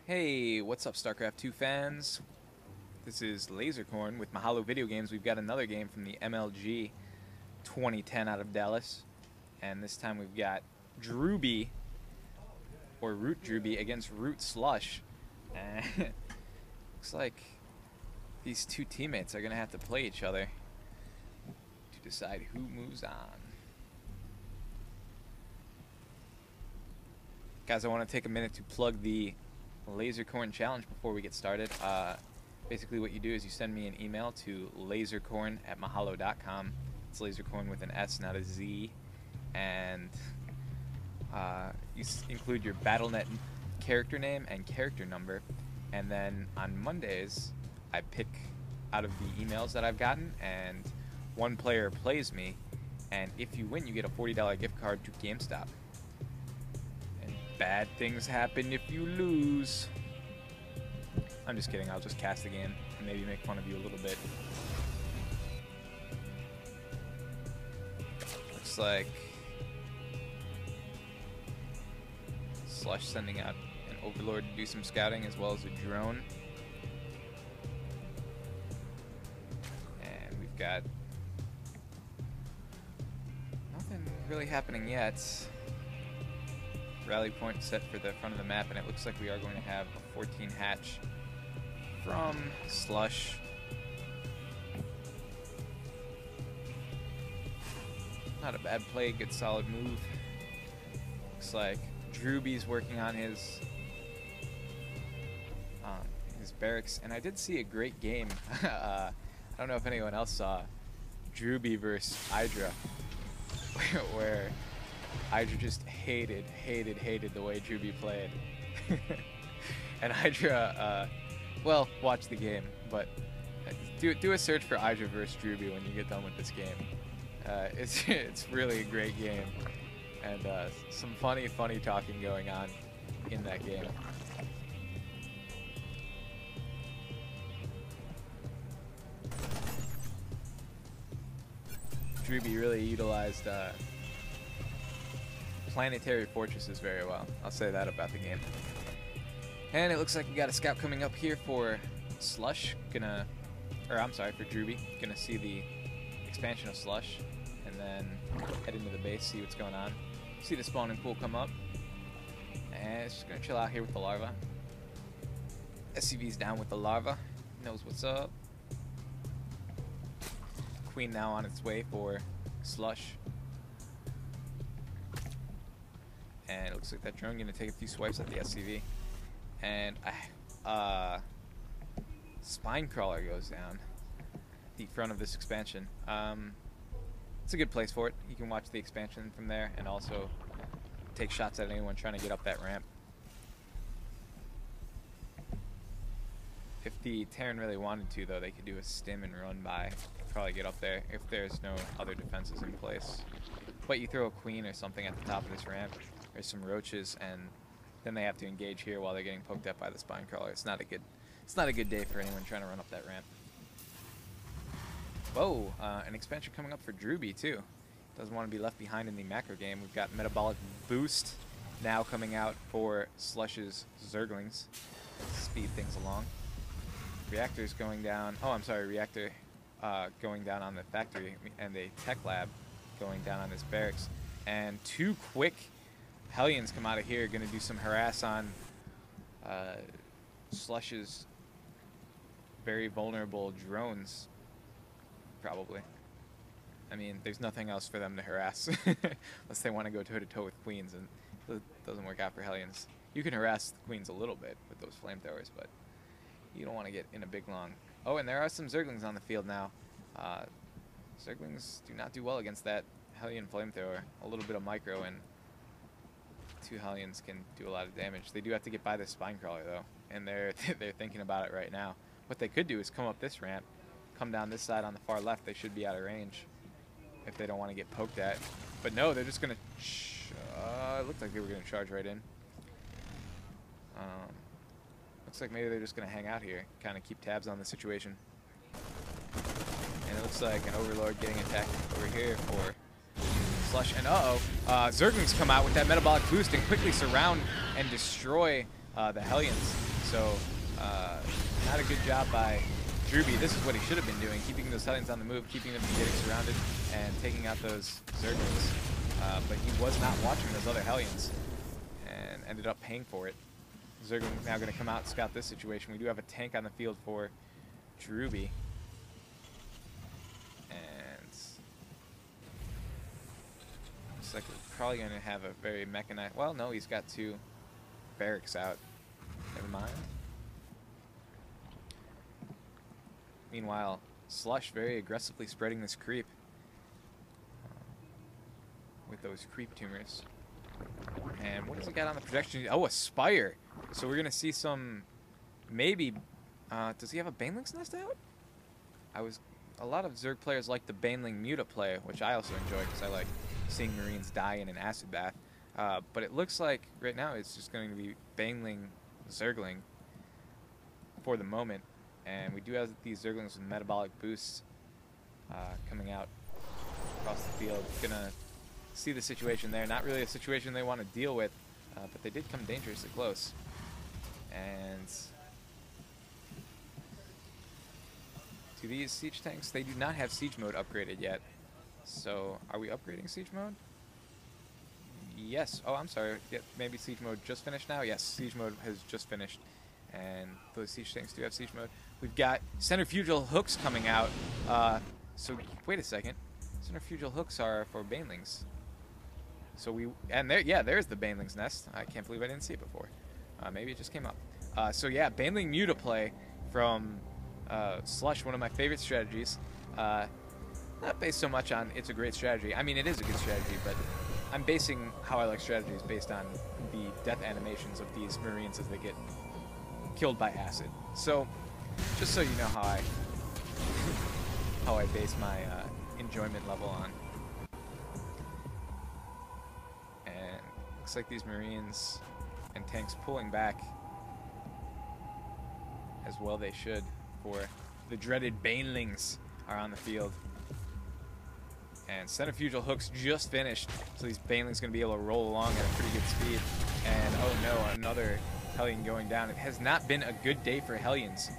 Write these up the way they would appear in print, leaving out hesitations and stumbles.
Hey, what's up, StarCraft 2 fans? This is Lasercorn with Mahalo Video Games. We've got another game from the MLG 2010 out of Dallas. And this time we've got Drewbie, or Root Drewbie, against Root Slush. And looks like these two teammates are going to have to play each other to decide who moves on. Guys, I want to take a minute to plug the Lasercorn challenge before we get started. Basically what you do is you send me an email to lasercorn@mahalo.com. It's lasercorn with an S, not a Z. And you include your Battle.net character name and character number. And then on Mondays, I pick out of the emails that I've gotten, and one player plays me. And if you win, you get a $40 gift card to GameStop. Bad things happen if you lose. I'm just kidding. I'll just cast the game and maybe make fun of you a little bit. Looks like Slush sending out an Overlord to do some scouting as well as a drone. And we've got nothing really happening yet. Rally point set for the front of the map, and it looks like we are going to have a 14 hatch from Slush. Not a bad play, good solid move. Looks like Drewbie's working on his barracks, and I did see a great game. I don't know if anyone else saw Drewbie versus Hydra, where Hydra just hated the way Drewbie played. And Hydra, well, watch the game, but do a search for Hydra versus Drewbie when you get done with this game. It's really a great game, and some funny talking going on in that game. Drewbie really utilized planetary fortresses very well. I'll say that about the game. And it looks like we got a scout coming up here for Slush. For Drewbie. Gonna see the expansion of Slush, and then head into the base, see what's going on. See the spawning pool come up, and it's just gonna chill out here with the larva. SCV's down with the larva, knows what's up. Queen now on its way for Slush. And it looks like that drone gonna take a few swipes at the SCV, and Spine Crawler goes down the front of this expansion. It's a good place for it. You can watch the expansion from there and also take shots at anyone trying to get up that ramp. If the Terran really wanted to, though, they could do a stim and run by, probably get up there if there's no other defenses in place. But you throw a queen or something at the top of this ramp, there's some roaches, and then they have to engage here while they're getting poked at by the Spine Crawler. It's not a good day for anyone trying to run up that ramp. Whoa, an expansion coming up for Drewbie too. Doesn't want to be left behind in the macro game. We've got Metabolic Boost now coming out for Slush's Zerglings. Speed things along. Reactor's going down. Oh, I'm sorry, Reactor going down on the factory, and a Tech Lab going down on this barracks. And two quick Hellions come out of here, going to do some harass on Slush's very vulnerable drones, probably. I mean, there's nothing else for them to harass unless they want to go toe-to-toe with Queens, and it doesn't work out for Hellions. You can harass the Queens a little bit with those flamethrowers, but you don't want to get in a big long. Oh, and there are some Zerglings on the field now. Zerglings do not do well against that Hellion flamethrower. A little bit of micro, and two Hellions can do a lot of damage. They do have to get by the Spine Crawler, though, and they're thinking about it right now. What they could do is come up this ramp, come down this side on the far left. They should be out of range if they don't want to get poked at. But no, they're just going to... it looked like they were going to charge right in. Looks like maybe they're just going to hang out here, kind of keep tabs on the situation. And it looks like an Overlord getting attacked over here for Slush. And Zerglings come out with that Metabolic Boost and quickly surround and destroy the Hellions. So not a good job by Drewbie. This is what he should have been doing, keeping those Hellions on the move, keeping them from getting surrounded, and taking out those Zerglings. But he was not watching those other Hellions, and ended up paying for it. Zergling's now going to come out and scout this situation. We do have a tank on the field for Drewbie. And looks like we're probably going to have a very mechanized... Well, no, he's got 2 barracks out. Never mind. Meanwhile, Slush very aggressively spreading this creep with those creep tumors. And what does he got on the projection? Oh, a Spire. So we're going to see some, maybe, does he have a Baneling's Nest out? A lot of Zerg players like the Baneling Muta play, which I also enjoy because I like seeing Marines die in an acid bath. But it looks like right now it's just going to be Baneling Zergling for the moment. And we do have these Zerglings with metabolic boosts coming out across the field. Gonna see the situation there. Not really a situation they want to deal with, but they did come dangerously close. And to these siege tanks, they do not have siege mode upgraded yet. So are we upgrading siege mode? Yes. Oh, I'm sorry. Yeah, maybe siege mode just finished now? Yes, siege mode has just finished. And those siege tanks do have siege mode. We've got centrifugal hooks coming out. So wait a second. Centrifugal hooks are for Banelings. So there's the Baneling's Nest. I can't believe I didn't see it before. Maybe it just came up. So yeah, Baneling Muta play from Slush, one of my favorite strategies. Not based so much on it's a great strategy. I mean, it is a good strategy, but I'm basing how I like strategies based on the death animations of these Marines as they get killed by acid. So, just so you know how I base my enjoyment level on. And looks like these Marines and tanks pulling back as well they should, for the dreaded Banelings are on the field. And centrifugal hooks just finished, so these Banelings going to be able to roll along at a pretty good speed. And oh no, another Hellion going down. It has not been a good day for Hellions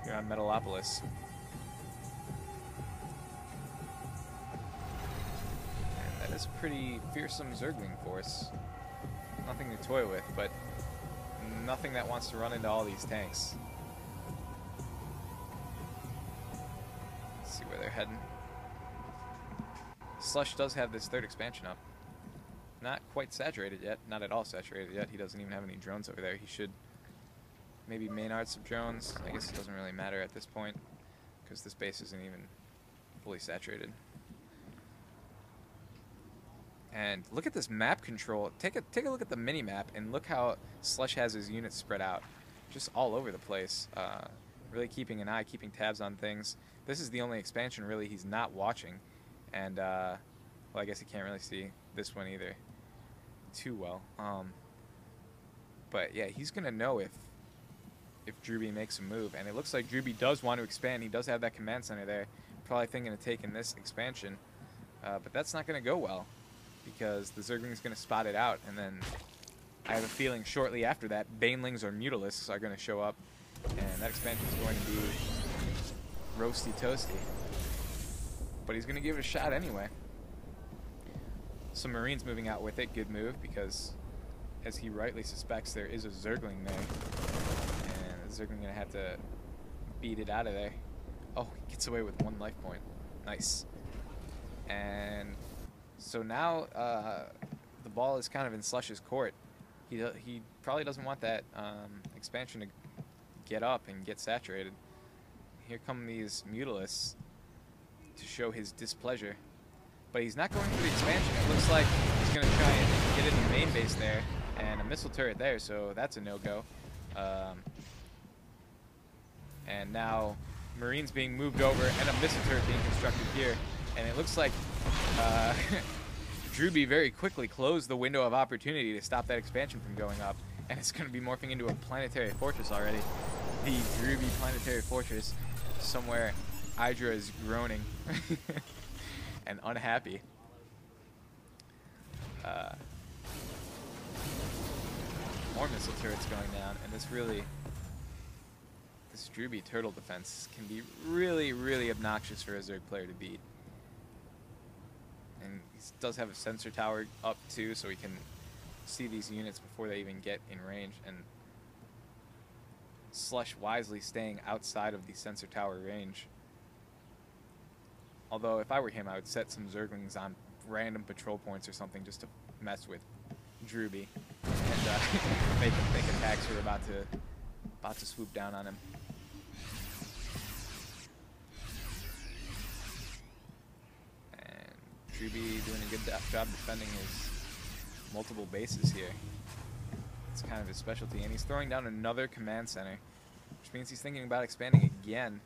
here on Metalopolis. And that is a pretty fearsome Zergling force. Nothing to toy with, but nothing that wants to run into all these tanks. Let's see where they're heading. Slush does have this 3rd expansion up. Not quite saturated yet. Not at all saturated yet. He doesn't even have any drones over there. He should maybe Maynard some drones. I guess it doesn't really matter at this point because this base isn't even fully saturated. And look at this map control. Take a look at the mini map and look how Slush has his units spread out, just all over the place. Really keeping an eye, keeping tabs on things. This is the only expansion really he's not watching, and well, I guess he can't really see this one either too well. But yeah, he's gonna know if Drewbie makes a move, and it looks like Drewbie does want to expand. He does have that command center there, probably thinking of taking this expansion, but that's not gonna go well because the Zergling's gonna spot it out, and then I have a feeling shortly after that, Banelings or Mutalisks are gonna show up, and that expansion is going to be roasty toasty. But he's gonna give it a shot anyway. Some Marines moving out with it, good move, because as he rightly suspects, there is a Zergling there. And the Zergling gonna have to beat it out of there. Oh, he gets away with 1 life point. Nice. And so now the ball is kind of in Slush's court. He probably doesn't want that expansion to get up and get saturated. Here come these Mutalisks to show his displeasure. But he's not going for the expansion. It looks like he's going to try and get in the main base there, and a missile turret there, so that's a no-go. And now Marines being moved over and a missile turret being constructed here. And it looks like Drewbie very quickly closed the window of opportunity to stop that expansion from going up. And it's going to be morphing into a planetary fortress already. The Drewbie planetary fortress. Somewhere Hydra is groaning and unhappy. more missile turrets going down, and this Drewbie turtle defense can be really, really obnoxious for a Zerg player to beat. And he does have a sensor tower up too, so he can see these units before they even get in range. And Slush wisely staying outside of the sensor tower range. Although if I were him, I would set some Zerglings on random patrol points or something just to mess with Drewbie and make him think attacks are about to swoop down on him. And Drewbie doing a good job defending his multiple bases here. It's kind of his specialty, and he's throwing down another command center, which means he's thinking about expanding again.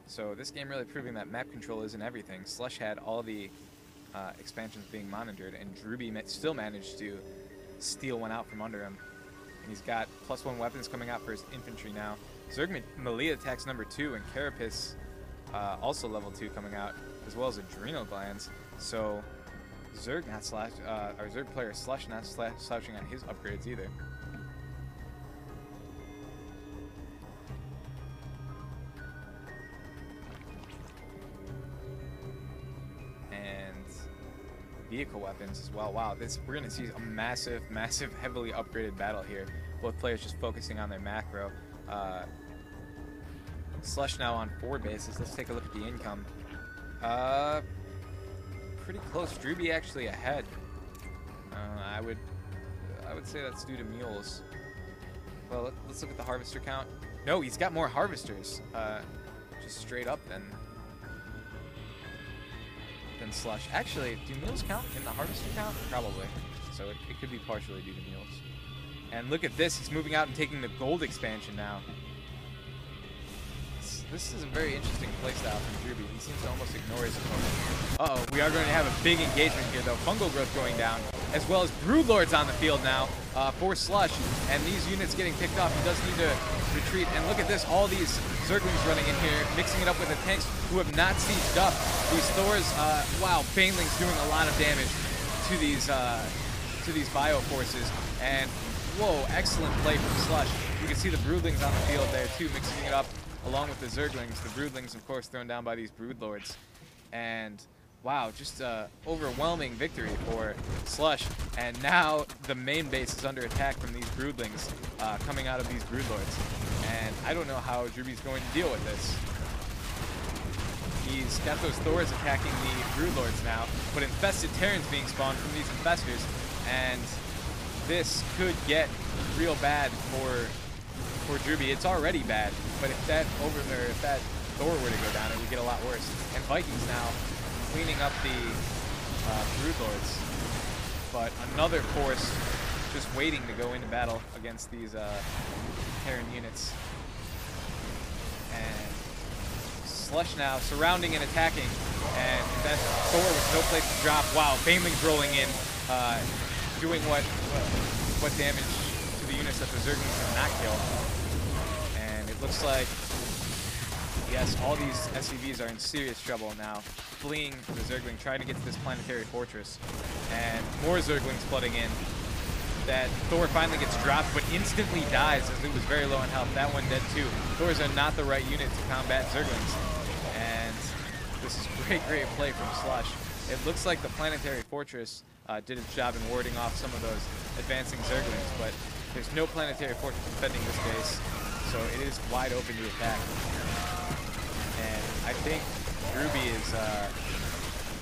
So this game really proving that map control isn't everything. Slush had all the expansions being monitored, and Drewbie still managed to steal one out from under him. And he's got +1 weapons coming out for his infantry now. Zerg melee attacks #2, and Carapace also level 2 coming out, as well as adrenal glands. So Zerg Zerg player Slush not slouching on his upgrades either. Vehicle weapons as well. Wow, we're gonna see a massive, heavily upgraded battle here. Both players just focusing on their macro. Slush now on 4 bases. Let's take a look at the income. Pretty close. Drewbie actually ahead. I would say that's due to mules. Well, let's look at the harvester count. No, he's got more harvesters. Just straight up then. Slush. Actually, do mules count in the harvester count? Probably. So it could be partially due to mules. And look at this. He's moving out and taking the gold expansion now. This is a very interesting playstyle from Drewbie. He seems to almost ignore his opponent. Uh-oh, we are going to have a big engagement here, though. Fungal growth going down, as well as Broodlords on the field now for Slush. And these units getting picked off. He does need to retreat. And look at this. All these Zerglings running in here, mixing it up with the tanks who have not sieged up. These Thors, wow, Banelings doing a lot of damage to these bio forces. And whoa, excellent play from Slush. You can see the Broodlings on the field there too, mixing it up along with the Zerglings. The Broodlings, of course, thrown down by these Broodlords. And wow, just overwhelming victory for Slush. And now the main base is under attack from these Broodlings coming out of these Broodlords. And I don't know how Drewbie's going to deal with this. He's got those Thors attacking the Broodlords now, but infested Terrans being spawned from these infestors. And this could get real bad for Drewbie. It's already bad, but if that Thor were to go down, it would get a lot worse. And Vikings now cleaning up the Broodlords, but another force just waiting to go into battle against these Terran units. And Slush now surrounding and attacking, and that Thor with no place to drop. Wow, Banelings rolling in, doing what damage to the units that the Zerglings did not kill. And it looks like, yes, all these SCVs are in serious trouble now, fleeing the Zergling, trying to get to this planetary fortress. And more Zerglings flooding in. That Thor finally gets dropped, but instantly dies as it was very low in health. That one dead too. Thors are not the right unit to combat Zerglings. And this is great play from Slush. It looks like the planetary fortress did its job in warding off some of those advancing Zerglings, but there's no planetary fortress defending this base, so it is wide open to attack. And I think Drewbie is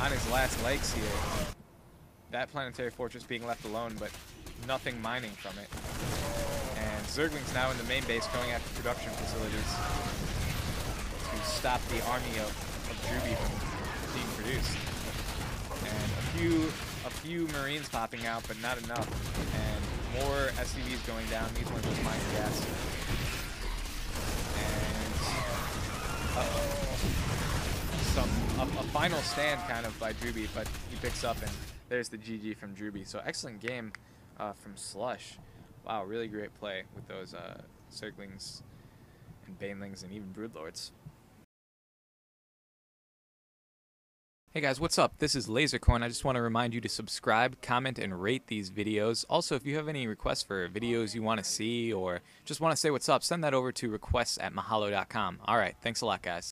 on his last legs here. That planetary fortress being left alone, but nothing mining from it. And Zerglings now in the main base going after production facilities to stop the army of Drewbie from being produced. And a few Marines popping out, but not enough. And more SCVs going down. These ones just mining gas. And a final stand kind of by Drewbie, but he picks up, and there's the GG from Drewbie. So excellent game from Slush. Wow, really great play with those Zerglings and Banelings and even Broodlords. Hey guys, what's up? This is Lasercorn. I just want to remind you to subscribe, comment, and rate these videos. Also, if you have any requests for videos you want to see or just want to say what's up, send that over to requests@mahalo.com. Alright, thanks a lot, guys.